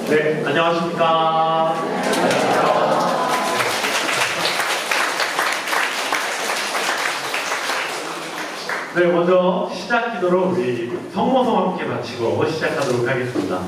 네, 안녕하십니까. 네, 먼저 시작 기도로 우리 성모성 함께 마치고 시작하도록 하겠습니다.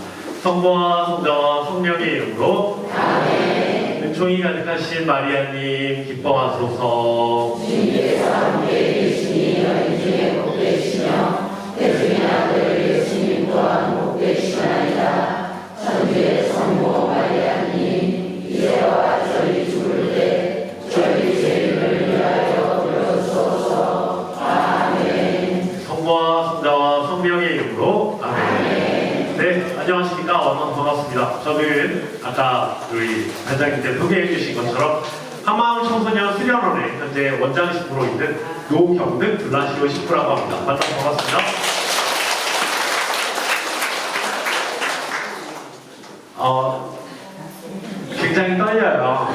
성부와 성자와 성령의 이름으로 아멘. 은총이 가득하신 마리아님 기뻐하소서. 주님께서 함께 계시니 너희 중에 복되시며 태중의 아들 예수님 또한 복되시나이다. 천주의 성모 마리아님 이제와 저희 죽을 때 저희 죄를 위하여 빌어주소서. 아멘. 성부와 성자와 성령의 이름으로 아멘. 네, 안녕하십니까. 만나서 반갑습니다. 저는 아까 우리 반장님께 소개해 주신 것처럼 한마음 청소년 수련원의 현재 원장 식구로 있는 노경득 블라시오 식구라고 합니다. 만나서 반갑습니다. 굉장히 떨려요.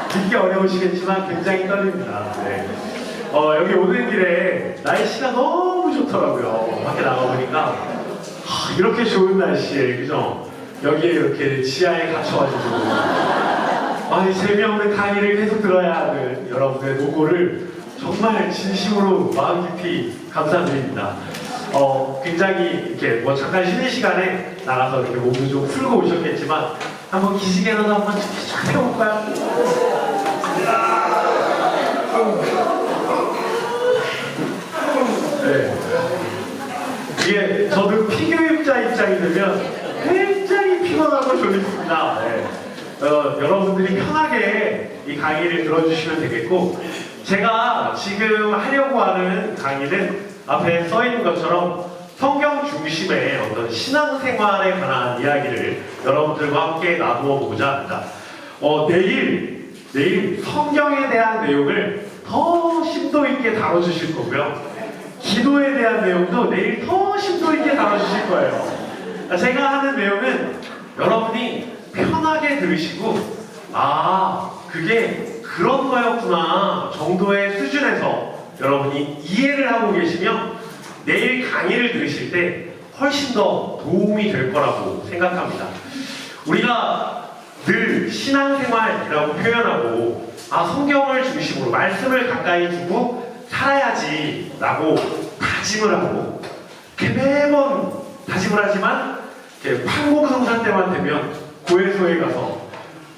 듣기 어려우시겠지만 굉장히 떨립니다. 네. 여기 오는 길에 날씨가 너무 좋더라고요. 밖에 나가보니까 이렇게 좋은 날씨에, 그죠? 여기에 이렇게 지하에 갇혀가지고 아니 재미없는 강의를 계속 들어야 하는 여러분의 노고를 정말 진심으로 마음 깊이 감사드립니다. 굉장히 이렇게 뭐 잠깐 쉬는 시간에 나가서 이렇게 몸도 좀 풀고 오셨겠지만 한번 기지개라도 한번 쫙 펴볼까요? 네. 이게 저도 피교육자 입장이 되면 굉장히 피곤하고 졸립습니다. 네. 여러분들이 편하게 이 강의를 들어주시면 되겠고, 제가 지금 하려고 하는 강의는 앞에 써 있는 것처럼 성경 중심의 어떤 신앙생활에 관한 이야기를 여러분들과 함께 나누어 보고자 합니다. 내일 성경에 대한 내용을 더 심도 있게 다뤄주실 거고요. 기도에 대한 내용도 내일 더 심도 있게 다뤄주실 거예요. 제가 하는 내용은 여러분이 편하게 들으시고, 그게 그런 거였구나 정도의 수준에서 여러분이 이해를 하고 계시면 내일 강의를 들으실 때 훨씬 더 도움이 될 거라고 생각합니다. 우리가 늘 신앙생활이라고 표현하고 성경을 중심으로 말씀을 가까이 두고 살아야지 라고 다짐을 하고, 매번 다짐을 하지만 판공성사 때만 되면 고해소에 가서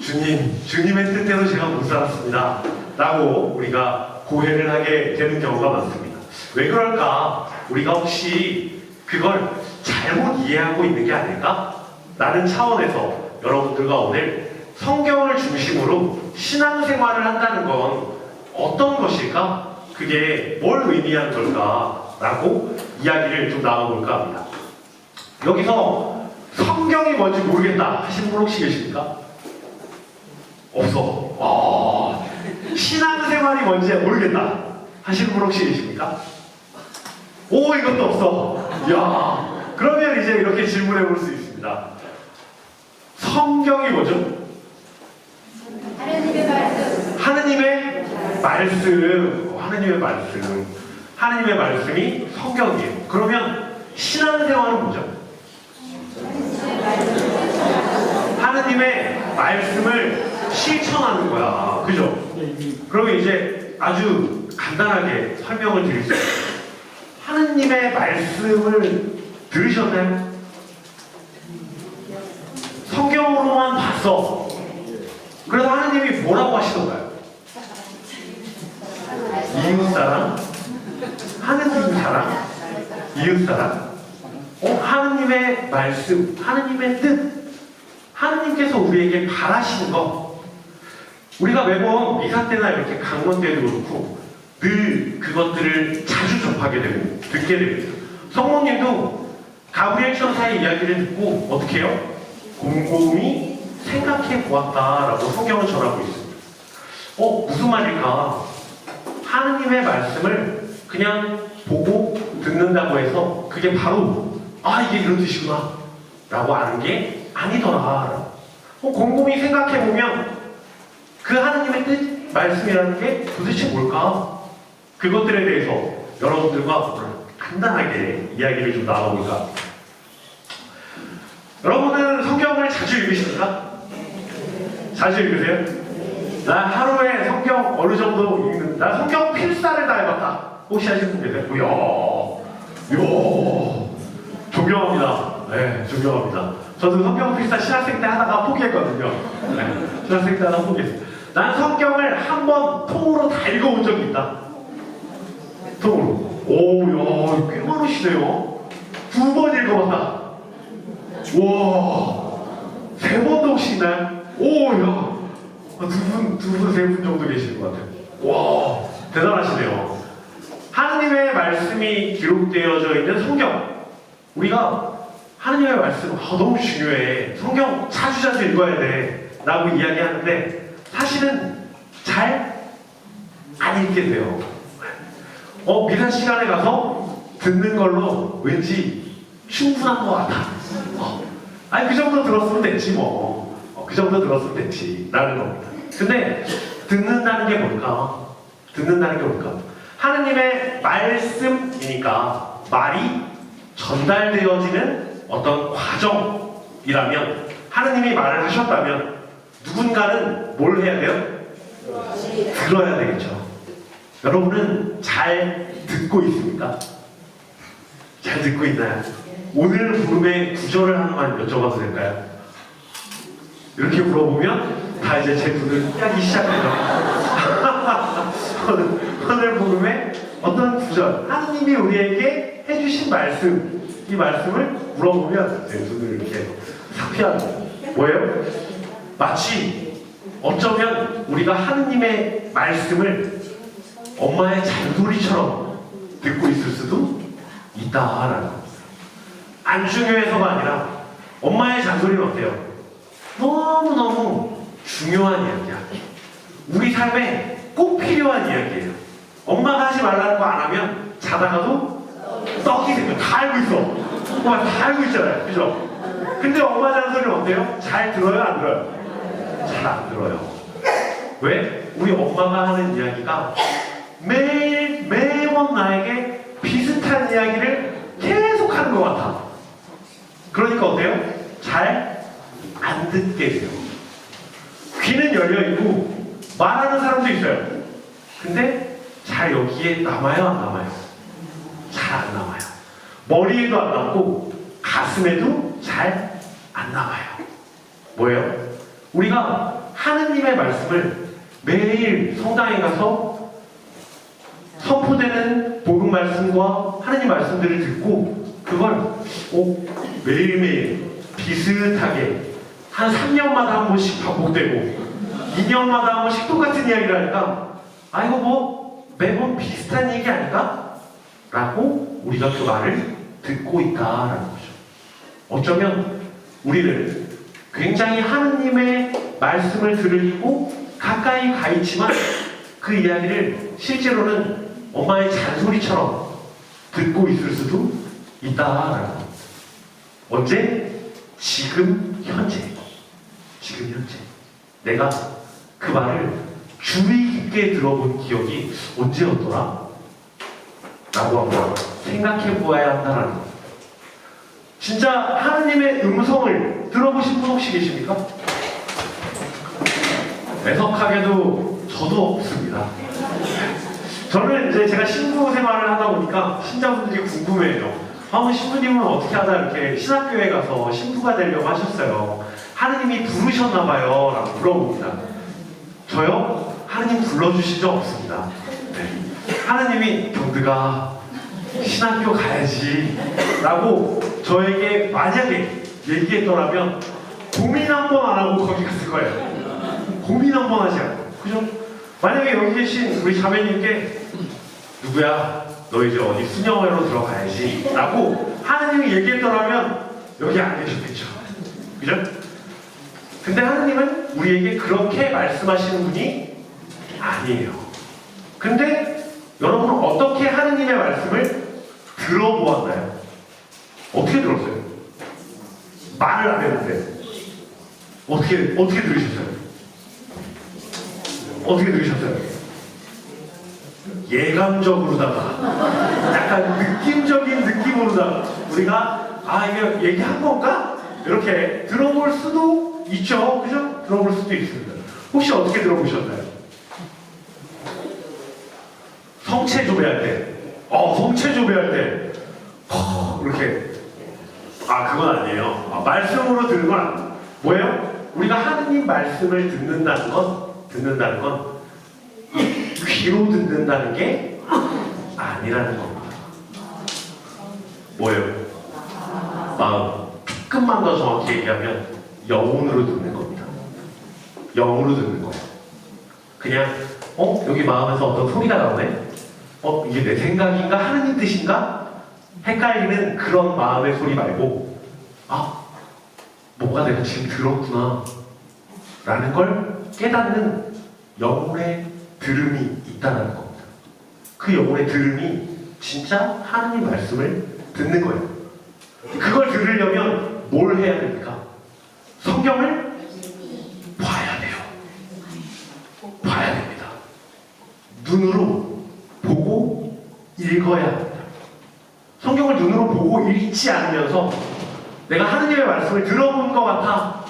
주님의 뜻대로 제가 못 살았습니다 라고 우리가 고해를 하게 되는 경우가 많습니다. 왜 그럴까? 우리가 혹시 그걸 잘못 이해하고 있는 게 아닐까? 라는 차원에서 여러분들과 오늘 성경을 중심으로 신앙생활을 한다는 건 어떤 것일까? 그게 뭘 의미하는 걸까? 라고 이야기를 좀 나눠볼까 합니다. 여기서 성경이 뭔지 모르겠다 하시는 분 혹시 계십니까? 없어. 신앙생활이 뭔지 모르겠다 하시는 분 혹시 계십니까? 이것도 없어. 이야, 그러면 이제 이렇게 질문해 볼 수 있습니다. 성경이 뭐죠? 하느님의 말씀. 하느님의 말씀. 하느님의 말씀이 성경이에요. 그러면 신앙생활은 뭐죠? 하느님의 말씀을 실천하는 거야. 그죠? 그러면 이제 아주 간단하게 설명을 드릴 수 있어요. 하느님의 말씀을 들으셨나요? 성경으로만 봤어. 그래서 하느님이 뭐라고 하시던가요? 이웃사랑, 하느님 사랑, 이웃사랑. 하느님의 말씀, 하느님의 뜻, 하느님께서 우리에게 바라시는 것. 우리가 매번 미사 때나 이렇게 강론 때도 그렇고 늘 그것들을 자주 접하게 되고 듣게 됩니다. 성모님도 가브리엘 천사의 이야기를 듣고 어떻게 해요? 곰곰이 생각해 보았다라고 성경을 전하고 있습니다. 무슨 말일까? 하느님의 말씀을 그냥 보고 듣는다고 해서 그게 바로 이게 이런 뜻이구나 라고 아는 게 아니더라. 곰곰이 생각해보면 그 하느님의 뜻, 말씀이라는 게 도대체 뭘까? 그것들에 대해서 여러분들과 간단하게 이야기를 좀 나눠볼까 합니다. 여러분은 성경을 자주 읽으십니까? 자주 읽으세요? 나 하루에 성경 어느 정도 읽는, 나 성경 필사를 다 해봤다. 혹시 하시는 분 계세요? 이야, 존경합니다. 네, 존경합니다. 저도 성경 필사 신학생 때 하다가 포기했거든요. 네, 신학생 때 하다가 포기했어요. 난 성경을 한 번 통으로 다 읽어본 적이 있다. 통으로. 오, 야, 꽤 많으시네요. 2번 읽어봤다. 와, 3번도 혹시 있나요? 오, 야, 두 분, 세 분 정도 계시는 것 같아요. 와, 대단하시네요. 하느님의 말씀이 기록되어져 있는 성경. 우리가 하느님의 말씀, 너무 중요해. 성경 자주 읽어야 돼. 라고 이야기하는데, 사실은 잘 안 읽게 돼요. 미사 시간에 가서 듣는 걸로 왠지 충분한 것 같아. 아니, 그 정도 들었으면 됐지, 뭐. 그 정도 들었으면 됐지. 라는 겁니다. 근데, 듣는다는 게 뭘까? 듣는다는 게 뭘까? 하느님의 말씀이니까 말이 전달되어지는 어떤 과정이라면, 하느님이 말을 하셨다면, 누군가는 뭘 해야 돼요? 들어야 되겠죠. 여러분은 잘 듣고 있습니까? 잘 듣고 있나요? 오늘 부름의 구절을 하나만 여쭤봐도 될까요? 이렇게 물어보면 다 이제 제 눈을 깨기 시작해요. 오늘 부름의 어떤 구절, 하느님이 우리에게 해주신 말씀, 이 말씀을 물어보면 제 눈을 이렇게 싹 피하는 뭐예요? 마치 어쩌면 우리가 하느님의 말씀을 엄마의 잔소리처럼 듣고 있을 수도 있다라는 겁니다. 안 중요해서가 아니라 엄마의 잔소리는 어때요? 너무너무 중요한 이야기야. 우리 삶에 꼭 필요한 이야기예요. 엄마가 하지 말라는 거 안 하면 자다가도 떡이 생겨. 다 알고 있어. 엄마 다 알고 있잖아요. 그죠? 근데 엄마 잔소리는 어때요? 잘 들어요? 안 들어요? 잘 안 들어요. 왜? 우리 엄마가 하는 이야기가 매번 나에게 비슷한 이야기를 계속 하는 것 같아. 그러니까 어때요? 잘 안 듣게 돼요. 귀는 열려있고 말하는 사람도 있어요. 근데 잘 여기에 남아요? 안 남아요? 잘 안 남아요. 머리에도 안 남고 가슴에도 잘 안 남아요. 뭐예요? 우리가 하느님의 말씀을 매일 성당에 가서 선포되는 복음 말씀과 하느님 말씀들을 듣고 그걸 매일매일 비슷하게 한 3년마다 한 번씩 반복되고 2년마다 한 번씩 똑같은 이야기를 하니까 이거 뭐 매번 비슷한 얘기 아닌가? 라고 우리가 그 말을 듣고 있다라는 거죠. 어쩌면 우리는 굉장히 하느님의 말씀을 들으려고 가까이 가 있지만 그 이야기를 실제로는 엄마의 잔소리처럼 듣고 있을 수도 있다라는 겁니다. 언제? 지금 현재. 지금 현재. 내가 그 말을 주의 깊게 들어본 기억이 언제였더라? 라고 한번 생각해 보아야 한다는 겁니다. 진짜 하느님의 음성을 들어보신 분 혹시 계십니까? 애석하게도 저도 없습니다. 저는 이제 제가 신부 생활을 하다 보니까 신자분들이 궁금해요. 신부님은 어떻게 하다 이렇게 신학교에 가서 신부가 되려고 하셨어요. 하느님이 부르셨나봐요. 라고 물어봅니다. 저요? 하느님 불러주신 적 없습니다. 네. 하느님이 경드가 신학교 가야지 라고 저에게 만약에 얘기했더라면 고민 한 번 안 하고 거기 갔을 거예요. 고민 한 번 하지 않고. 그죠? 만약에 여기 계신 우리 자매님께 누구야? 너 이제 어디 수녀회로 들어가야지 라고 하느님이 얘기했더라면 여기 안 계셨겠죠. 그죠? 근데 하느님은 우리에게 그렇게 말씀하시는 분이 아니에요. 근데 여러분은 어떻게 하느님의 말씀을 들어보았나요? 어떻게 들었어요? 말을 안 했는데 어떻게 들으셨어요? 어떻게 들으셨어요? 예감적으로다가 약간 느낌적인 느낌으로다가 우리가 이거 얘기한 건가? 이렇게 들어볼 수도 있죠. 그죠? 들어볼 수도 있습니다. 혹시 어떻게 들어보셨나요? 성체 조배할 때, 성체 조배할 때, 이렇게, 그건 아니에요. 말씀으로 듣는 건 아니에요. 뭐예요? 우리가 하느님 말씀을 듣는다는 건, 귀로 듣는다는 게 아니라는 겁니다. 뭐예요? 마음. 조금만 더 정확히 얘기하면, 영혼으로 듣는 겁니다. 영으로 듣는 거예요. 그냥 여기 마음에서 어떤 소리가 나오네? 이게 내 생각인가? 하느님 뜻인가? 헷갈리는 그런 마음의 소리 말고 뭐가 내가 지금 들었구나 라는 걸 깨닫는 영혼의 들음이 있다는 겁니다. 그 영혼의 들음이 진짜 하느님 말씀을 듣는 거예요. 그걸 들으려면 뭘 해야 됩니까? 성경을 봐야 돼요. 봐야 됩니다. 눈으로 보고 읽어야 합니다. 성경을 눈으로 보고 읽지 않으면서 내가 하느님의 말씀을 들어본 것 같아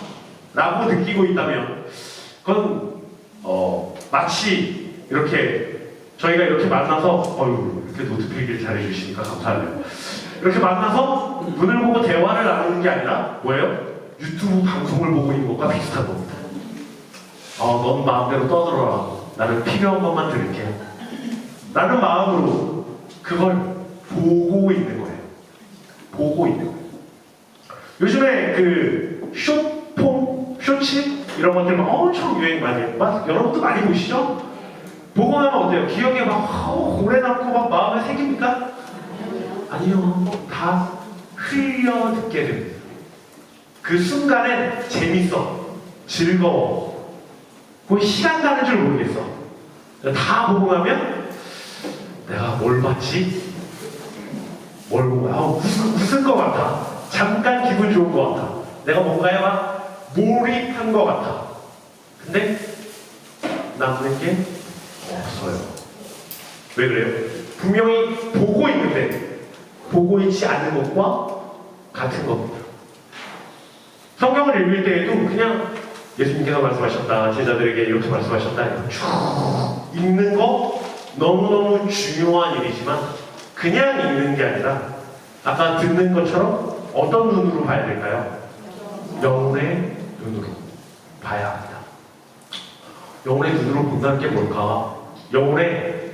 라고 느끼고 있다면 그건 마치 이렇게 저희가 이렇게 만나서 이렇게 노트 필기를 잘해주시니까 감사하네요. 이렇게 만나서 눈을 보고 대화를 나누는 게 아니라 뭐예요? 유튜브 방송을 보고 있는 것과 비슷한 겁니다. 넌 마음대로 떠들어라. 나는 필요한 것만 들을게. 라는 마음으로 그걸 보고 있는 거예요. 보고 있는 거예요. 요즘에 그 쇼츠 이런 것들 막 엄청 유행 많이 해요. 여러분도 많이 보시죠? 보고 나면 어때요? 기억에 막 오래 남고 막 마음에 새깁니까? 아니요. 다 흘려 듣게 됩니다. 그 순간엔 재밌어. 즐거워. 거의 시간 가는 줄 모르겠어. 다 보고 나면 내가 뭘 봤지? 뭘 보고 웃을 것 같아. 잠깐 기분 좋은 것 같아. 내가 뭔가에 막 몰입한 것 같아. 근데 남는 게 없어요. 왜 그래요? 분명히 보고 있는데 보고 있지 않는 것과 같은 겁니다. 성경을 읽을 때에도 그냥 예수님께서 말씀하셨다, 제자들에게 이렇게 말씀하셨다, 쭉 읽는 거 너무너무 중요한 일이지만 그냥 읽는 게 아니라 아까 듣는 것처럼 어떤 눈으로 봐야 될까요? 영혼의 눈으로 봐야 합니다. 영혼의 눈으로 본다는 게 뭘까? 영혼의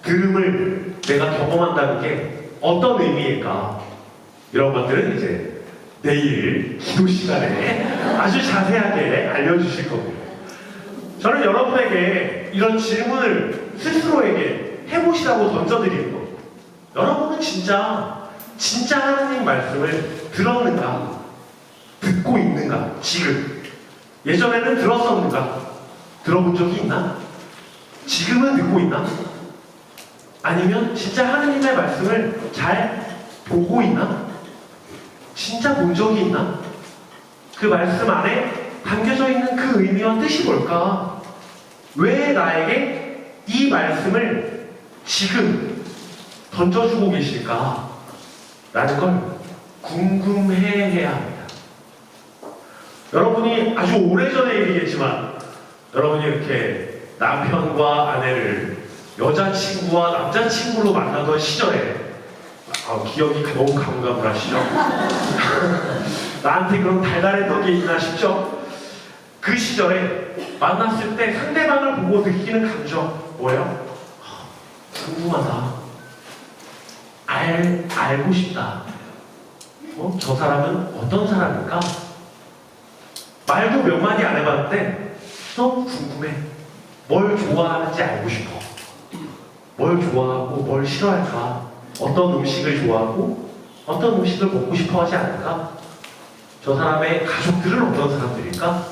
들음을 내가 경험한다는 게 어떤 의미일까? 이런 것들은 이제 내일 기도 시간에 아주 자세하게 알려주실 겁니다. 저는 여러분에게 이런 질문을 스스로에게 해보시라고 던져드리는 겁니다. 여러분은 진짜 하나님 말씀을 들었는가? 듣고 있는가? 지금 예전에는 들었었는가? 들어본 적이 있나? 지금은 듣고 있나? 아니면 진짜 하나님의 말씀을 잘 보고 있나? 진짜 본 적이 있나? 그 말씀 안에 담겨져 있는 그 의미와 뜻이 뭘까? 왜 나에게 이 말씀을 지금 던져주고 계실까? 라는 걸 궁금해해야 합니다. 여러분이 아주 오래전의 일이겠지만 여러분이 이렇게 남편과 아내를 여자친구와 남자친구로 만나던 시절에 기억이 너무 가물가물하시죠? 나한테 그런 달달한 덕이 있나 싶죠? 그 시절에 만났을 때 상대방을 보고 느끼는 감정 뭐예요? 궁금하다. 알고 싶다. 저 사람은 어떤 사람일까? 말도 몇 마디 안 해봤는데 너무 궁금해. 뭘 좋아하는지 알고 싶어. 뭘 좋아하고 뭘 싫어할까? 어떤 음식을 좋아하고 어떤 음식을 먹고 싶어 하지 않을까? 저 사람의 가족들은 어떤 사람들일까?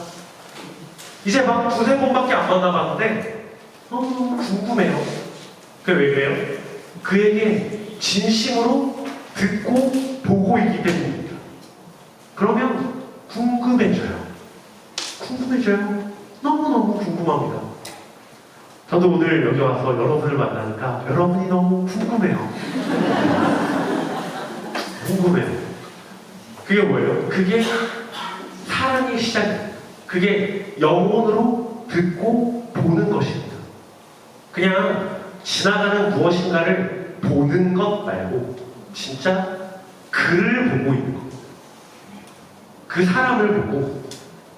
이제 막 두세 번밖에 안 만나봤는데 너무 궁금해요. 그게 왜 그래요? 그에게 진심으로 듣고 보고 있기 때문입니다. 그러면 궁금해져요. 너무너무 궁금합니다. 저도 오늘 여기 와서 여러분을 만나니까 여러분이 너무 궁금해요. 궁금해요. 그게 뭐예요? 그게 시작이에요. 그게 영혼으로 듣고 보는 것입니다. 그냥 지나가는 무엇인가를 보는 것 말고 진짜 그를 보고 있는 것. 그 사람을 보고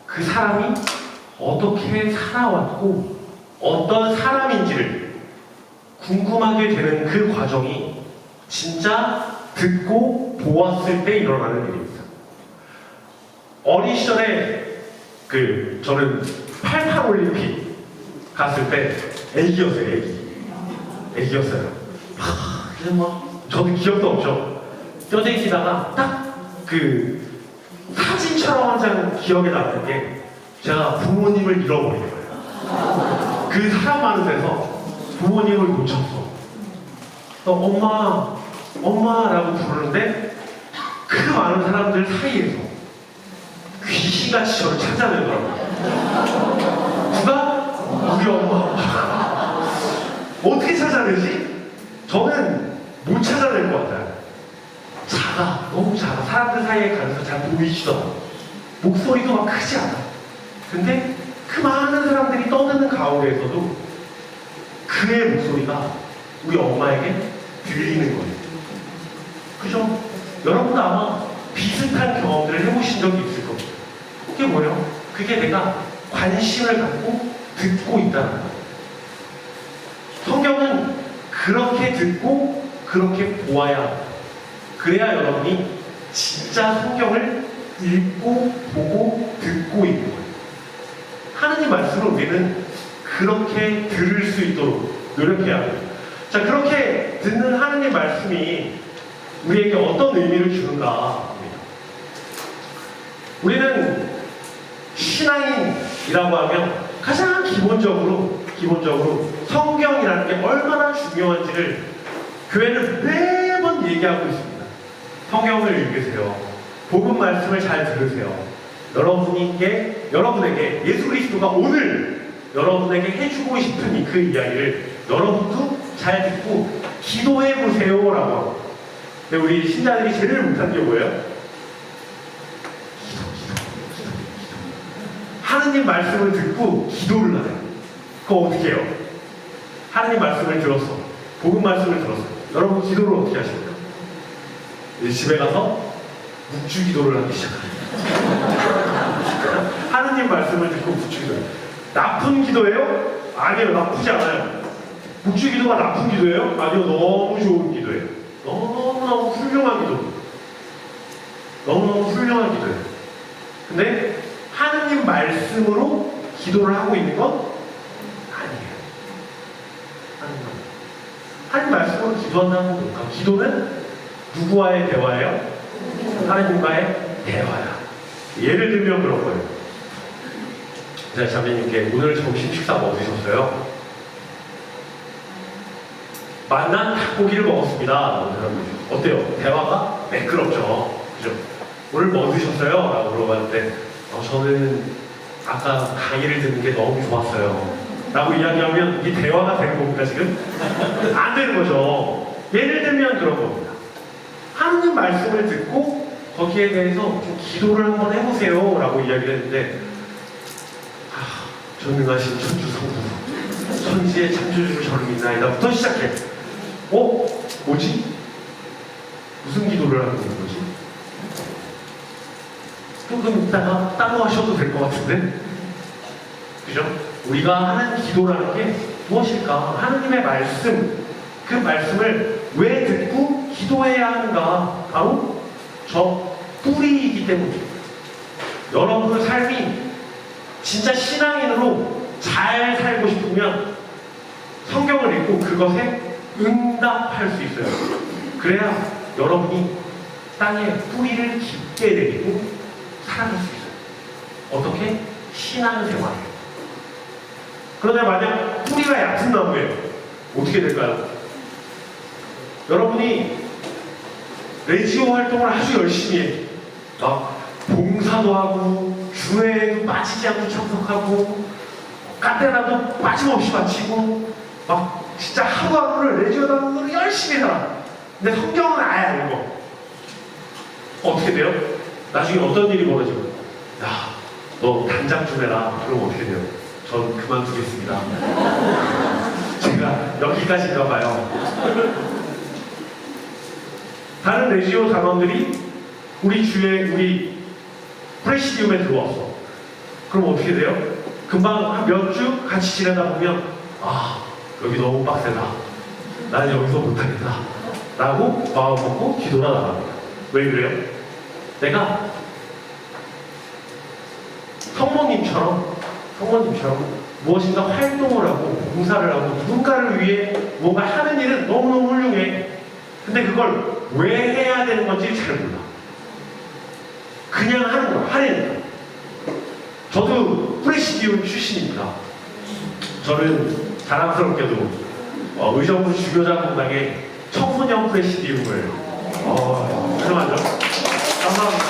그 사람이 어떻게 살아왔고 어떤 사람인지를 궁금하게 되는 그 과정이 진짜 듣고 보았을 때 일어나는 일입니다. 어린 시절에 저는 88 올림픽 갔을 때 애기였어요. 애기였어요. 그냥 저도 기억도 없죠. 떠댕기다가 딱 사진처럼 한 장 기억에 남는 게 제가 부모님을 잃어버린 거예요. 그 사람 많은 데서 부모님을 놓쳤어. 엄마라고 부르는데 그 많은 사람들 사이에서 귀신같이 저를 찾아내더라고요. 누가? 우리 엄마. 어떻게 찾아내지? 저는 못 찾아낼 것 같아요. 너무 작아. 사람들 사이에 가면서 잘 보이지도 않아. 목소리도 막 크지 않아. 근데 그 많은 사람들이 떠드는 가운데에서도 그의 목소리가 우리 엄마에게 들리는 거예요. 그죠? 여러분도 아마 비슷한 경험들을 해보신 적이 있을 겁니다. 그게 뭐예요? 그게 내가 관심을 갖고 듣고 있다는 거예요. 성경은 그렇게 듣고 그렇게 보아야 합니다. 그래야 여러분이 진짜 성경을 읽고 보고 듣고 있는 거예요. 하나님 말씀을 우리는 그렇게 들을 수 있도록 노력해야 합니다. 자, 그렇게 듣는 하나님 말씀이 우리에게 어떤 의미를 주는가 합니다. 우리는 신앙인이라고 하면 가장 기본적으로 성경이라는 게 얼마나 중요한지를 교회는 매번 얘기하고 있습니다. 성경을 읽으세요. 복음 말씀을 잘 들으세요. 여러분에게 예수 그리스도가 오늘 여러분에게 해주고 싶은 그 이야기를 여러분도 잘 듣고 기도해 보세요라고 하고. 근데 우리 신자들이 제일 못한 게 뭐예요? 기도. 하느님 말씀을 듣고 기도를 하래요. 그거 어떻게 해요? 하느님 말씀을 들었어. 복음 말씀을 들었어. 여러분 기도를 어떻게 하십니까? 이제 집에 가서 묵주 기도를 하기 시작합니다. 하느님 말씀을 듣고 묵주 기도해요. 나쁜 기도예요? 아니요, 나쁘지 않아요. 묵주 기도가 나쁜 기도예요? 아니요, 너무 좋은 기도예요. 너무너무 훌륭한 기도. 너무너무 훌륭한 기도예요. 근데 하느님 말씀으로 기도를 하고 있는 건 아니에요. 하느님 말씀으로 기도한다는 건 뭘까? 기도는 누구와의 대화예요? 하느님과의 대화야. 예를 들면 그런 거예요. 제가 자매님께 오늘 점심 식사 뭐 드셨어요? 만난 닭고기를 먹었습니다. 어때요? 대화가 매끄럽죠. 그죠? 오늘 뭐 드셨어요? 라고 물어봤는데 저는 아까 강의를 듣는 게 너무 좋았어요. 라고 이야기하면 이 대화가 되는 겁니까 지금? 안 되는 거죠. 예를 들면 그런 겁니다. 하느님 말씀을 듣고 거기에 대해서 좀 기도를 한번 해보세요 라고 이야기를 했는데 전능하신 천주 성부 천지의 창조주를 저를 믿나이다부터 시작해. 뭐지? 무슨 기도를 하는 거지? 조금 이따가 따로 하셔도 될 것 같은데? 그죠? 우리가 하는 기도라는 게 무엇일까? 하느님의 말씀, 그 말씀을 왜 듣고 기도해야 하는가? 바로 저 뿌리이기 때문입니다. 여러분의 삶이 진짜 신앙인으로 잘 살고 싶으면 성경을 읽고 그것에 응답할 수 있어요. 그래야 여러분이 땅에 뿌리를 깊게 내리고 살아갈 수 있어요. 어떻게? 신앙생활. 그런데 만약 뿌리가 얕은 나무예요. 어떻게 될까요? 여러분이 레지오 활동을 아주 열심히 해. 막 봉사도 하고 주회에도 빠지지 않고 참석하고 카테나도 빠짐없이 마치고 막 진짜 하루하루를 레지오 단원으로 열심히 살아. 근데 성경은 아예 안 읽어. 어떻게 돼요? 나중에 어떤 일이 벌어지고 야 너 단장 좀 해라. 그럼 어떻게 돼요? 전 그만두겠습니다. 제가 여기까지인가 봐요. 다른 레지오 단원들이 우리 프레시디움에 들어왔어. 그럼 어떻게 돼요? 금방 한 몇 주 같이 지내다 보면 여기 너무 빡세다. 나는 여기서 못하겠다. 라고 마음 먹고 기도를 나갑니다. 왜 그래요? 내가 성모님처럼 무엇인가 활동을 하고 봉사를 하고 누군가를 위해 뭔가 하는 일은 너무너무 훌륭해. 근데 그걸 왜 해야 되는 건지 잘 몰라. 그냥 하는 거야. 하려니까. 저도 프레시디움 출신입니다. 저는 자랑스럽게도 의정부 주교자공당의 청소년 프레시디움을 훌륭하죠? 감사합니다.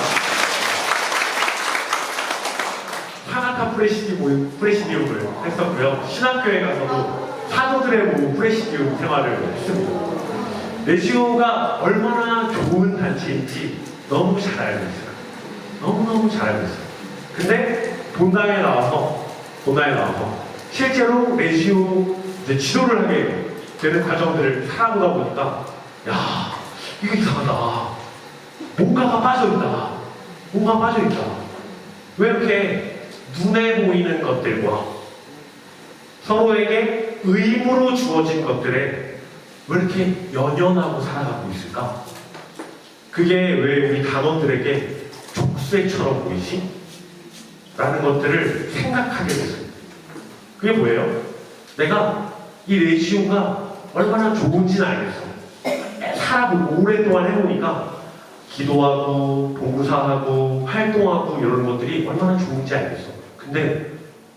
파나타 프레시디움을 했었고요. 신학교에 가서도 사도들의 모임 프레시디움 생활을 했습니다. 레지오가 얼마나 좋은 단체인지 너무 잘 알고 있어요. 너무너무 잘 알고 있어요. 근데 본당에 나와서 실제로 레지오 지도를 하게 되는 과정들을 살아보다 보니까 이거 이상하다. 뭔가가 빠져있다. 왜 이렇게 눈에 보이는 것들과 서로에게 의무로 주어진 것들에 왜 이렇게 연연하고 살아가고 있을까? 그게 왜 우리 단원들에게 족쇄처럼 보이지? 라는 것들을 생각하게 됐어요. 그게 뭐예요? 내가 이 레지오가 얼마나 좋은지는 알겠어. 살아보고 오랫동안 해보니까 기도하고 봉사하고 활동하고 이런 것들이 얼마나 좋은지 알겠어. 근데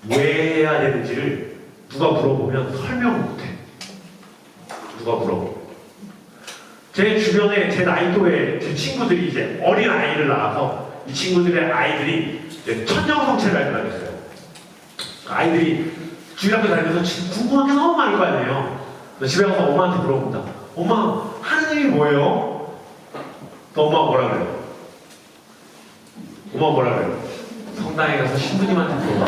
왜 해야 되는지를 누가 물어보면 설명을 못해. 제 주변에 제 나이 또래 제 친구들이 이제 어린 아이를 낳아서 이 친구들의 아이들이 이제 천년성체를 알게 됐어요. 아이들이 주일학교 다니면서 궁금한 게 너무 많은 거 아니에요. 집에 가서 엄마한테 물어본다. 엄마, 하는 일이 뭐예요? 또 엄마가 뭐라 그래요? 성당에 가서 신부님한테 물어봐.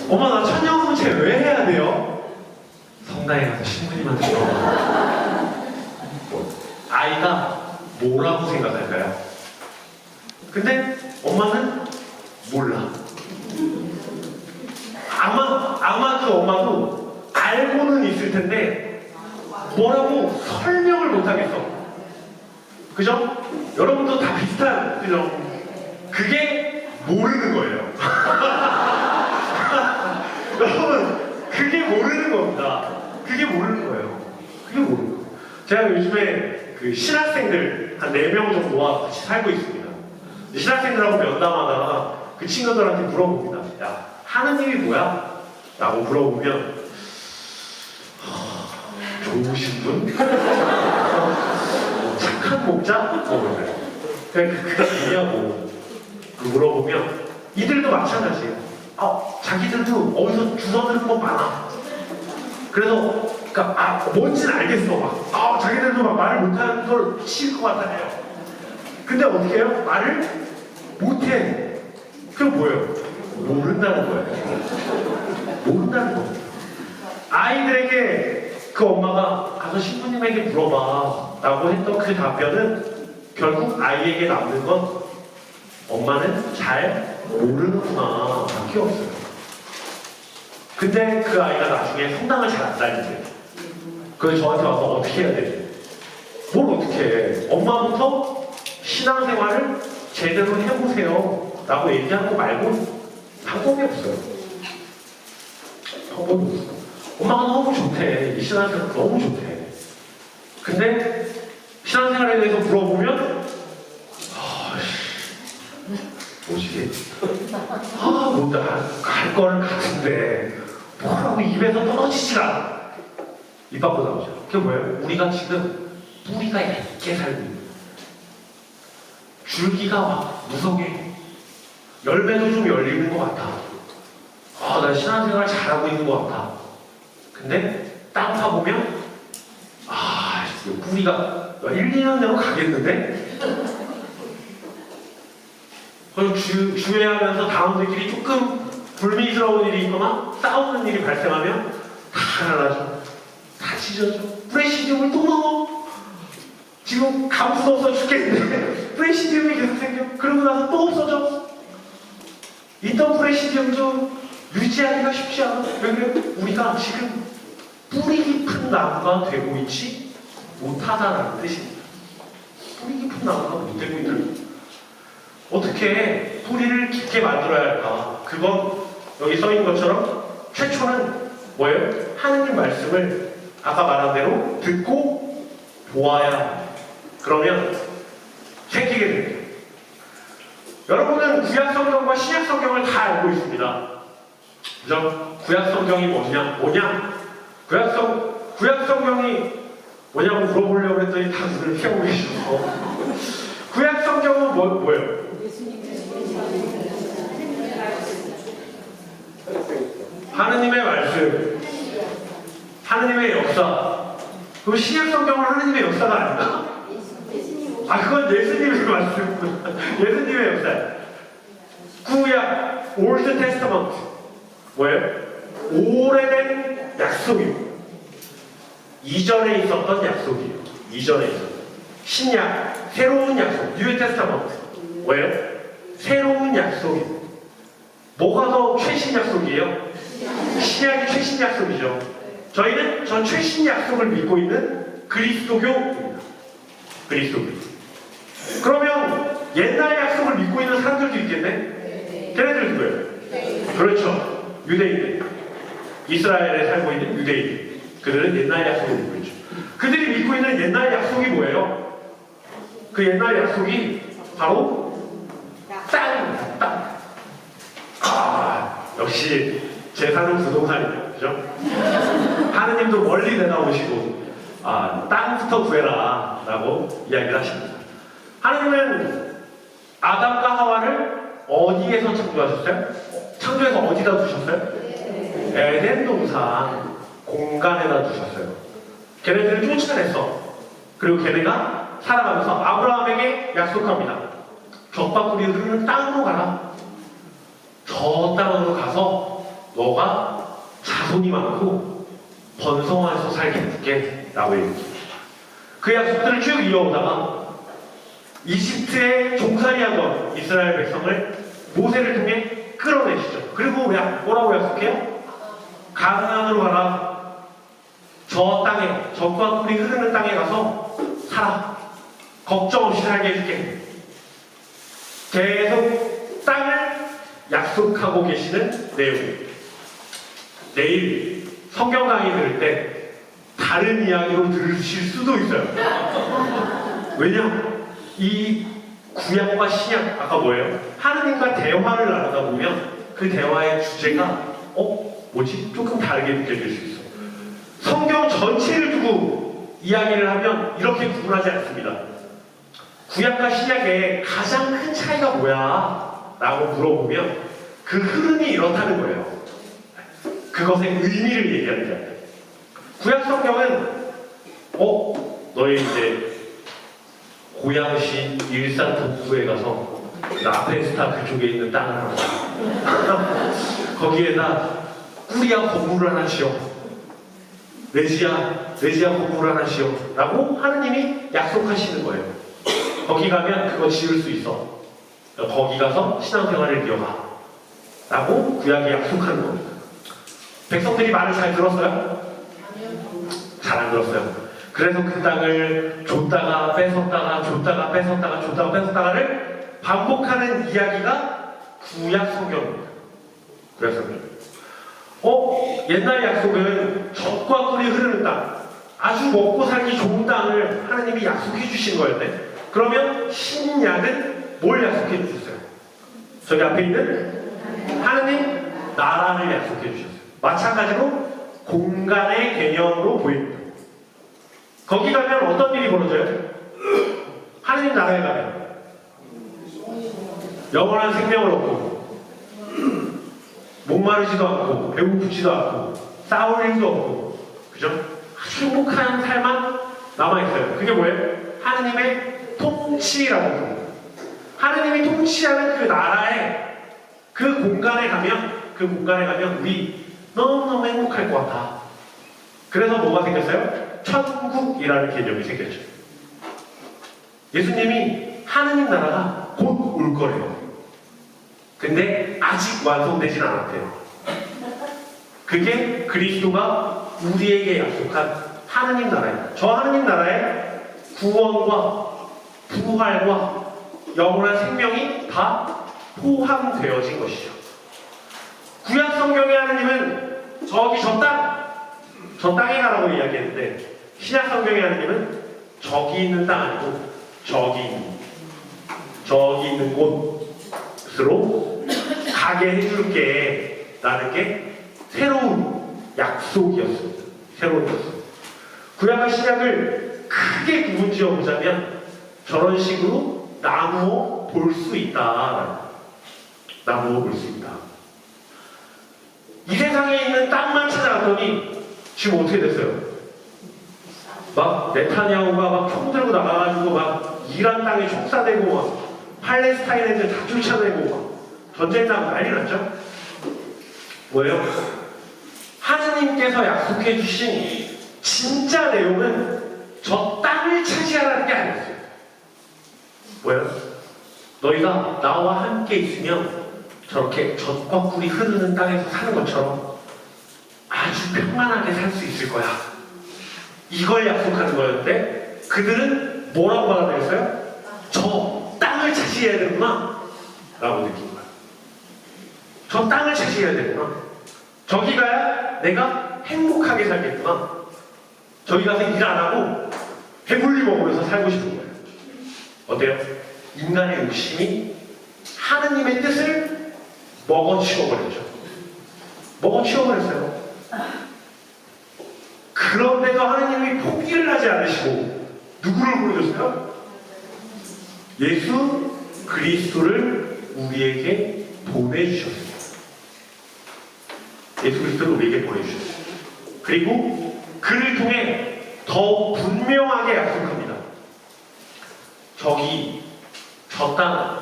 엄마, 나 천년성체 왜 해야 돼요? 성당에 가서 신부님한테 물어봐. 아이가 뭐라고 생각할까요? 근데 엄마는 몰라. 아마 그 엄마도 알고는 있을 텐데 뭐라고 설명을 못하겠어. 그죠? 여러분도 다 비슷한, 그죠? 그게 모르는 거예요. 여러분, 그게 모르는 겁니다. 그게 모르는 거예요. 제가 요즘에 그 신학생들 한 4명 정도와 같이 살고 있습니다. 신학생들하고 면담하다가 그 친구들한테 물어봅니다. 야, 하는 일이 뭐야? 라고 물어보면 좋으신 분? 착한 목자? 그게 뭐냐고 물어보면 이들도 마찬가지예요. 자기들도 어디서 주워 들은 거 많아. 그래서 뭔지는 알겠어. 자기들도 막 말을 못하는 걸 미칠 것 같아요. 근데 어떻게 해요? 말을 못해. 그게 뭐예요? 모른다는 거예요. 모른다는 거. 아이들에게 그 엄마가 가서 신부님에게 물어봐 라고 했던 그 답변은 결국 아이에게 남는 건 엄마는 잘 모르는구나 밖에 없어요. 근데 그 아이가 나중에 성당을 잘 안 다니세요. 그래서 저한테 와서 어떻게 해야 돼? 뭘 어떻게 해? 엄마부터 신앙생활을 제대로 해보세요 라고 얘기하고 말고 방법이 없어요. 엄마가 너무 좋대. 이 신앙생활 너무 좋대. 근데 신앙생활에 대해서 물어보면 뭐지? 갈 거를 가는데 뭐라고 입에서 떨어지질 않아. 입 밖으로 나오죠. 그게 뭐예요? 우리가 지금 뿌리가 얇게 살고 있는 거예요. 줄기가 막 무성해. 열매도 좀 열리는 것 같아. 나 신앙생활 잘하고 있는 것 같아. 근데 땅 파보면 뿌리가 1, 2년 내로 가겠는데? 좀 주의하면서 당원들끼리 조금 불미스러운 일이 있거나 싸우는 일이 발생하면 다 갈라져, 다 찢어져. 프레시디움을 또 넣어. 지금 감수도 없어 죽겠는데 프레시디움이 계속 생겨. 그러고 나서 또 없어져. 있던 프레시디움도 유지하기가 쉽지 않아. 왜 그래? 우리가 지금 뿌리 깊은 나무가 되고 있지 못하다라는 뜻입니다. 뿌리 깊은 나무가 못 되고 있는. 어떻게 뿌리를 깊게 만들어야 할까? 그건 여기 써있는 것처럼 최초는 뭐예요? 하느님 말씀을 아까 말한 대로 듣고 보아야 합니다. 그러면 생기게 됩니다. 여러분은 구약 성경과 신약 성경을 다 알고 있습니다. 그죠? 구약 성경이 뭐냐? 구약 성경이 뭐냐고 물어보려고 했더니 다 눈을 피하고 계셔서 구약 성경은 뭐예요? 하느님의 말씀, 하느님의 역사. 그 신약 성경은 하느님의 역사가 아닌가? 그건 예수님의 말씀, 예수님의 역사예요. 구약, 올드 테스터먼트. 뭐예요? 오래된 약속이에요. 이전에 있었던 약속이에요. 이전에 있었던. 신약, 새로운 약속, 뉴 테스터먼트. 뭐예요? 새로운 약속이에요. 뭐가 더 최신 약속이에요? 신약이 최신 약속이죠. 저희는 전 최신 약속을 믿고 있는 그리스도교입니다. 그리스도교. 그러면 옛날 약속을 믿고 있는 사람들도 있겠네? 걔네들 누구예요? 그렇죠. 유대인들. 이스라엘에 살고 있는 유대인. 그들은 옛날 약속을 믿고 있죠. 그들이 믿고 있는 옛날 약속이 뭐예요? 그 옛날 약속이 바로 땅입니다. 땅. 역시 제 사는 부동산이에요. 그죠? 하느님도 멀리 내다오시고 땅부터 구해라 라고 이야기를 하십니다. 하느님은 아담과 하와를 어디에서 창조하셨어요? 창조해서 어디다 두셨어요? 에덴 동산 공간에다 두셨어요. 걔네들을 쫓아냈어. 그리고 걔네가 살아가면서 아브라함에게 약속합니다. 젖바구리 흐르는 땅으로 가라. 저 땅으로 가서 너가 자손이 많고 번성해서 살게 해줄게 라고 얘기합니다. 그 약속들을 쭉 이어오다가 이집트에 종살이하던 이스라엘 백성을 모세를 통해 끌어내시죠. 그리고 뭐라고 약속해요? 가나안으로 가라. 저 땅에, 젖과 꿀이 흐르는 땅에 가서 살아. 걱정 없이 살게 해줄게. 계속 땅을 약속하고 계시는 내용입니다. 내일 성경 강의 들을 때 다른 이야기로 들으실 수도 있어요. 왜냐? 이 구약과 신약, 아까 뭐예요? 하느님과 대화를 나누다 보면 그 대화의 주제가 뭐지? 조금 다르게 느껴질 수 있어. 성경 전체를 두고 이야기를 하면 이렇게 구분하지 않습니다. 구약과 신약의 가장 큰 차이가 뭐야? 라고 물어보면 그 흐름이 이렇다는 거예요. 그것의 의미를 얘기하는 거예요. 구약 성경은 너희 이제 고양시 일산 북부에 가서 라페스타 그쪽에 있는 땅을 하나 거기에다 꾸리아 건물을 하나 지어. 레지아 건물을 하나 지어 라고 하느님이 약속하시는 거예요. 거기 가면 그거 지을 수 있어. 거기 가서 신앙생활을 이어가 라고 구약이 약속하는 겁니다. 백성들이 말을 잘 들었어요? 잘 안 들었어요. 그래서 그 땅을 줬다가 뺏었다가 줬다가 뺏었다가 줬다가 뺏었다가를 반복하는 이야기가 구약 성경입니다. 구약 성경. 옛날 약속은 젖과 꿀이 흐르는 땅, 아주 먹고 살기 좋은 땅을 하나님이 약속해 주신 거였네. 그러면 신약은 뭘 약속해 주셨어요? 저기 앞에 있는 하나님 나라를 약속해 주셨어요. 마찬가지로 공간의 개념으로 보입니다. 거기 가면 어떤 일이 벌어져요? 하나님 나라에 가면 영원한 생명을 얻고 목마르지도 않고 배고프지도 않고 싸울 일도 없고, 그죠? 아주 행복한 삶만 남아있어요. 그게 뭐예요? 하나님의 통치라고 합니다. 하느님이 통치하는 그 나라에 그 공간에 가면 우리 너무너무 행복할 것 같아. 그래서 뭐가 생겼어요? 천국이라는 개념이 생겼죠. 예수님이 하느님 나라가 곧 올 거래요. 근데 아직 완성되진 않았대요. 그게 그리스도가 우리에게 약속한 하느님 나라예요. 저 하느님 나라에 구원과 부활과 영원한 생명이 다 포함되어진 것이죠. 구약 성경의 하느님은 저기 저 땅에 가라고 이야기했는데, 신약 성경의 하느님은 저기 있는 땅 아니고 저기 있는 곳으로 가게 해줄게 라는 게 새로운 약속이었습니다. 새로운 약속. 구약과 신약을 크게 구분지어 보자면 저런 식으로 나누어 볼 수 있다. 나누어 볼 수 있다. 이 세상에 있는 땅만 찾아갔더니 지금 어떻게 됐어요? 막 네타냐후가 막 총 들고 나가가지고 막 이란 땅에 총사되고 막 팔레스타인 애들 다 쫓아내고 막 전쟁 나고 난리 났죠? 뭐예요? 하느님께서 약속해 주신 진짜 내용은 저 땅을 차지하라는 게 아니었어요. 뭐예요? 너희가 나와 함께 있으면 저렇게 젖과 꿀이 흐르는 땅에서 사는 것처럼 아주 평안하게 살 수 있을 거야. 이걸 약속하는 거였는데 그들은 뭐라고 받아들였어요? 저 땅을 차지해야 되구나 라고 느낀 거예요. 저 땅을 차지해야 되구나. 저기 가야 내가 행복하게 살겠구나. 저기 가서 일 안 하고 배불리 먹으면서 살고 싶은 거예요. 어때요? 인간의 욕심이 하느님의 뜻을 먹어치워버렸죠. 먹어치워버렸어요. 그런데도 하느님이 포기를 하지 않으시고 누구를 보내줬어요? 예수 그리스도를 우리에게 보내주셨어요. 예수 그리스도를 우리에게 보내주셨어요. 그리고 그를 통해 더 분명하게 약속합니다. 저기, 저 땅,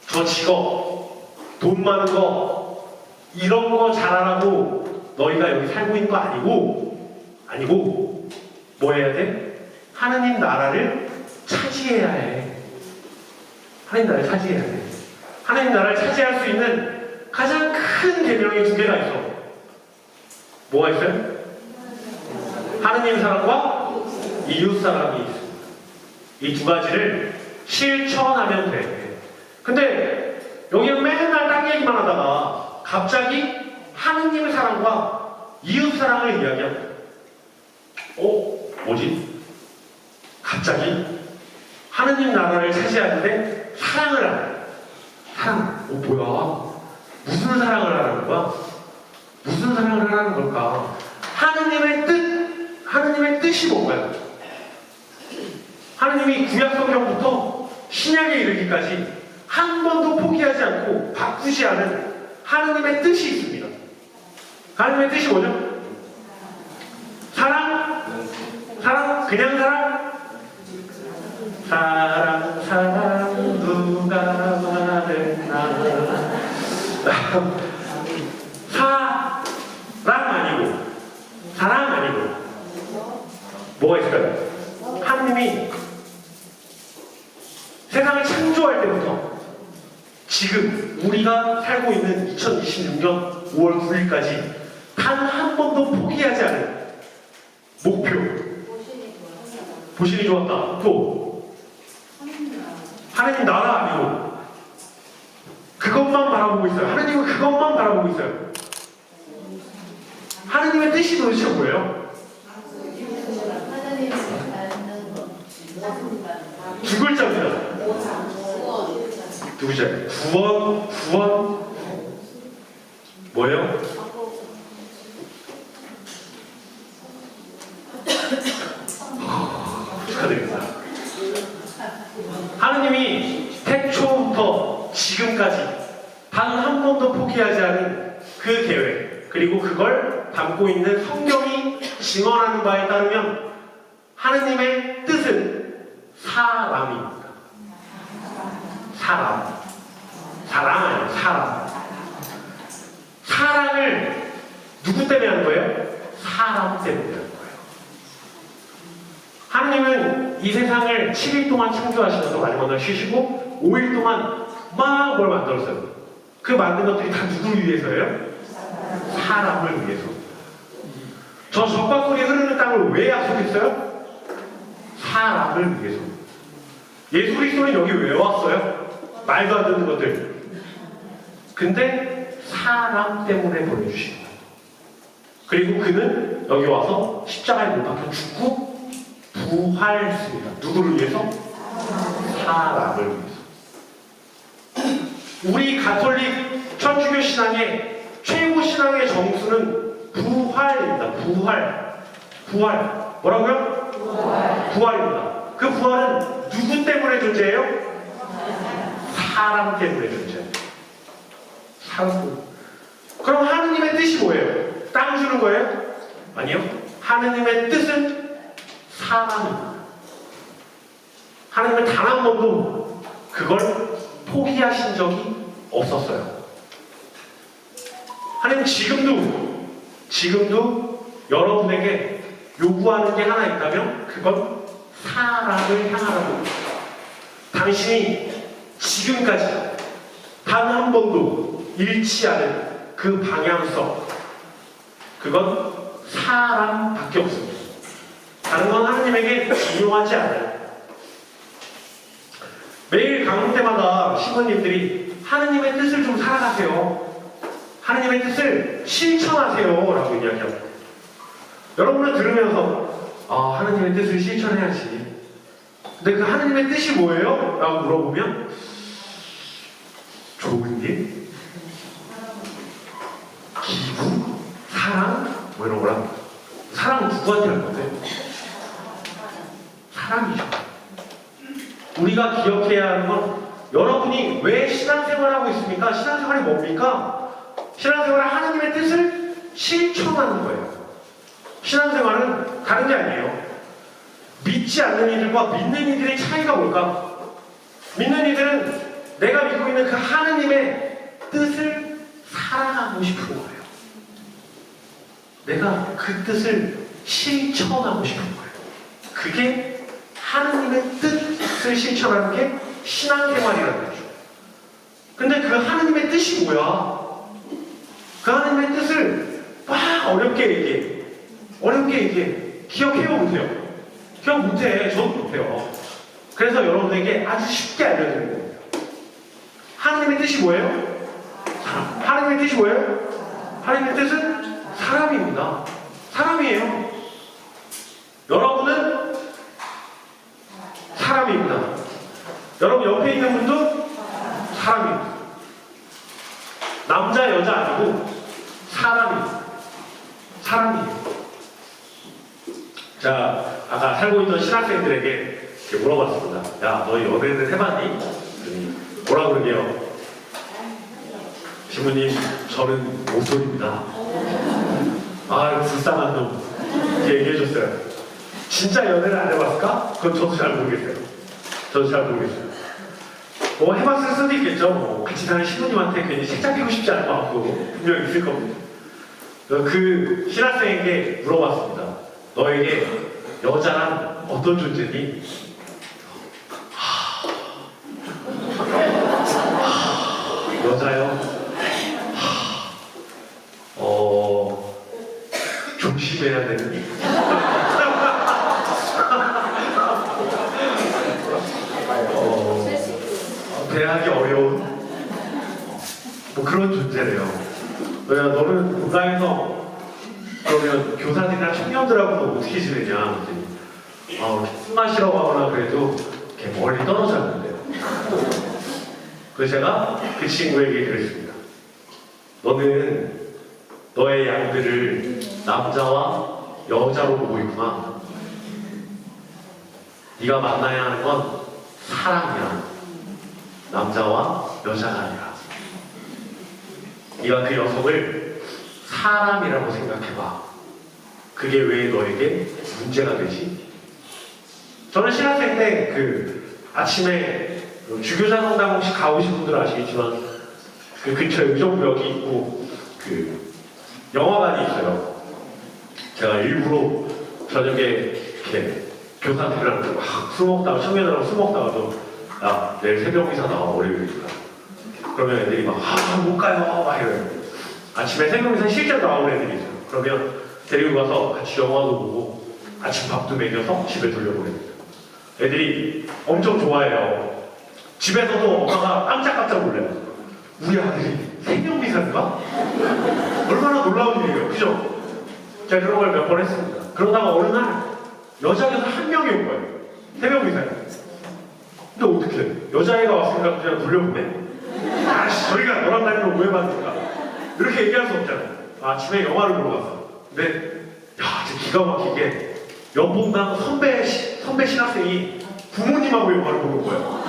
저 직업, 돈 많은 거, 이런 거 잘하라고 너희가 여기 살고 있는 거 아니고, 뭐 해야 돼? 하느님 나라를 차지해야 해. 하느님 나라를 차지해야 돼. 하느님 나라를 차지할 수 있는 가장 큰 계명이 두 개가 있어. 뭐가 있어요? 하느님 사랑과 이웃 사랑이 있습니다. 이 두 가지를 실천하면 돼. 근데 여기는 맨날 딴 얘기만 하다가 갑자기 하느님 사랑과 이웃 사랑을 이야기합니다. 뭐지? 갑자기 하느님 나라를 차지하는데 사랑을 하네. 사랑, 뭐야? 무슨 사랑을 하라는 거야? 무슨 사랑을 하라는 걸까? 하느님의 뜻이 뭔가요? 하느님이 구약 성경부터 신약에 이르기까지 한 번도 포기하지 않고 바꾸지 않은 하느님의 뜻이 있습니다. 하느님의 뜻이 뭐죠? 사랑? 그냥 사랑 누가 말했나. 사랑 아니고 뭐가 있을까요? 하느님이 세상을 창조할 때부터 지금 우리가 살고 있는 2026년 5월 9일까지 단 한 번도 포기하지 않은 목표. 보신이 좋았다. 또 하느님 나라 아니고 그것만 바라보고 있어요. 하느님은 그것만 바라보고 있어요. 하느님의 뜻이 도대체 뭐예요? 두 글자입니다. 두 글자. 구원. 뭐예요? 축하드립니다. 하느님이 태초부터 지금까지 단 한 번도 포기하지 않은 그 계획, 그리고 그걸 담고 있는 성경이 증언하는 바에 따르면 하느님의 뜻은 사람입니다. 사람. 하나님은 이 세상을 7일 동안 창조하시면서 마지막 날 쉬시고 5일 동안 막 뭘 만들었어요. 그 만든 것들이 다 누구를 위해서예요? 사람을 위해서. 저 적과꿀이 흐르는 땅을 왜 약속했어요? 사람을 위해서. 예수 그리스도는 여기 왜 왔어요? 말도 안 되는 것들. 근데 사람 때문에 보내주신 거예요. 그리고 그는 여기 와서 십자가에 못 박혀 죽고 부활했습니다. 누구를 위해서? 사람을 위해서. 우리 가톨릭 천주교 신앙의 최고 신앙의 정수는 부활입니다. 부활. 뭐라고요? 부활입니다. 그 부활은 누구 때문에 존재해요? 사람 때문에 존재해요. 사람. 그럼 하느님의 뜻이 뭐예요? 땅 주는 거예요? 아니요. 하느님의 뜻은 사람입니다. 하느님은 단 한 번도 그걸 포기하신 적이 없었어요. 하나님 지금도 여러분에게 요구하는 게 하나 있다면 그건 사람을 향하라고. 당신이 지금까지 단 한 번도 잃지 않은 그 방향성, 그건 사람밖에 없습니다. 다른 건 하나님에게 중요하지 않아요. 매일 강론 때마다 신부님들이 하느님의 뜻을 좀 살아가세요. 하느님의 뜻을 실천하세요. 라고 이야기합니다. 여러분은 들으면서 하느님의 뜻을 실천해야지. 근데 그 하느님의 뜻이 뭐예요? 라고 물어보면 좋은 일, 기부, 사랑, 뭐 이런 거랑. 사랑은 누구한테 할 건데? 사랑이죠. 우리가 기억해야 하는 건 여러분이 왜 신앙생활을 하고 있습니까? 신앙생활이 뭡니까? 신앙생활은 하나님의 뜻을 실천하는 거예요. 신앙생활은 다른 게 아니에요. 믿지 않는 이들과 믿는 이들의 차이가 뭘까? 믿는 이들은 내가 믿고 있는 그 하나님의 뜻을 살아가고 싶은 거예요. 내가 그 뜻을 실천하고 싶은 거예요. 그게 하나님의 뜻을 실천하는 게 신앙생활이라는 거죠. 근데 그 하나님의 뜻이 뭐야? 그 하나님의 뜻을 막 어렵게 얘기해. 기억해요, 못해요? 기억 못해. 저도 못해요. 그래서 여러분에게 아주 쉽게 알려드리는 거예요. 하나님의 뜻이 뭐예요? 사람. 하나님의 뜻이 뭐예요? 하나님의 뜻은 사람입니다. 사람이에요. 여러분은 사람입니다. 여러분 옆에 있는 분도 사람입니다. 남자, 여자 아니고 사람입니다. 사람이에요. 자, 아까 살고 있던 신학생들에게 이렇게 물어봤습니다. 야, 너 연애는 해봤니? 뭐라 그러게요? 신부님, 저는 모쏠입니다. 불쌍한 놈. 이렇게 얘기해줬어요. 진짜 연애를 안 해봤을까? 그건 저도 잘 모르겠어요. 해봤을 수도 있겠죠. 같이 사는 신부님한테 괜히 책 잡히고 싶지 않을 것 같고 분명히 있을 겁니다. 그 신학생에게 물어봤습니다. 너에게 여자란 어떤 존재니? 여자요? 조심해야 되는 대하기 어려운 뭐 그런 존재래요. 너는 공당에서 그러면 교사들이나 청년들하고도 어떻게 지내냐? 술 마시러 가거나 그래도 이렇게 멀리 떨어져 있는데요. 그래서 제가 그 친구에게 그랬습니다. 너는 너의 양들을 남자와 여자로 보고 있구나. 네가 만나야 하는 건 사람이야. 남자와 여자가 아니라. 네가 그 여성을 사람이라고 생각해봐. 그게 왜 너에게 문제가 되지? 저는 신학생 때 아침에 주교자 성당 혹시 가보신 분들은 아시겠지만 그 근처에 의정부역이 있고 영화관이 있어요. 제가 일부러 저녁에 이렇게 교사들이랑 막 술 먹다가 청년들하고 술 먹다가도 야 내일 새벽 미사 나와 월요일이니까 그러면 애들이 막 못 가요 막 이래요. 아침에 새벽 미사 실제로 나오는 애들이 있어요. 그러면 데리고 가서 같이 영화도 보고 아침 밥도 먹여서 집에 돌려보냅니다. 애들이 엄청 좋아해요. 집에서도 엄마가 깜짝깜짝 놀래요. 우리 아들이 새벽 미사인가? 얼마나 놀라운 일이에요. 그죠? 제가 그런 걸 몇 번 했습니다. 그러다가 어느 날 여자애가 한 명이 온 거예요. 새벽 미사에. 근데 어떡해. 여자애가 왔으니까 그냥 돌려보내? 아씨, 저희가 너랑 다니면 오해받으니까. 이렇게 얘기할 수 없잖아요. 아침에 영화를 보러 갔어. 근데, 야, 진짜 기가 막히게 연봉당 선배 신학생이 부모님하고 영화를 보는 거예요.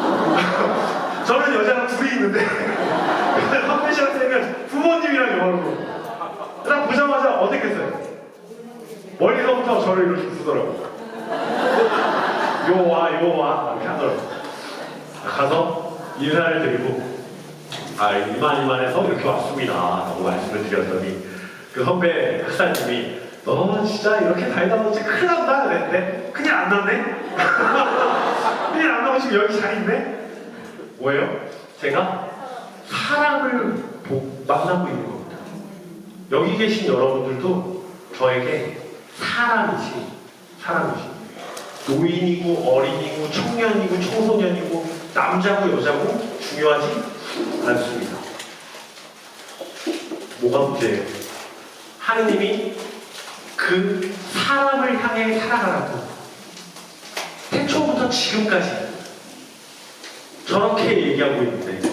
저는 여자랑 둘이 있는데, 선배 신학생은 부모님이랑 영화를 보는 거예요. 딱 보자마자 어색했어요. 멀리서부터 저를 이렇게 부르더라고요. 요와 이렇게 하더라고요. 가서 인사를 드리고 이만해서 이렇게 왔습니다 라고 말씀을 드렸더니 그 선배 학사님이 너 진짜 이렇게 다니다 보면 진짜 큰일 난다 그랬는데 큰일 안 났네? 큰일 안 나고 지금 여기 잘 있네? 뭐예요? 제가 사람을 만나고 있는 겁니다. 여기 계신 여러분들도 저에게 사람이지 노인이고 어린이고 청년이고 청소년이고 남자고 여자고 중요하지 않습니다. 뭐가 문제예요? 하느님이 그 사람을 향해 살아가라고 태초부터 지금까지 저렇게 얘기하고 있는데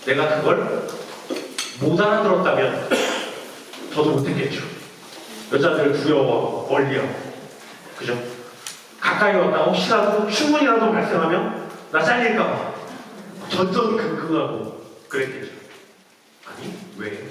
내가 그걸 못 알아들었다면 저도 못했겠죠. 여자들 두려워 멀리하고 그죠? 가까이 왔다 혹시라도 충분이라도 발생하면 나 잘릴까봐 전전긍긍하고 그랬겠죠. 아니 왜?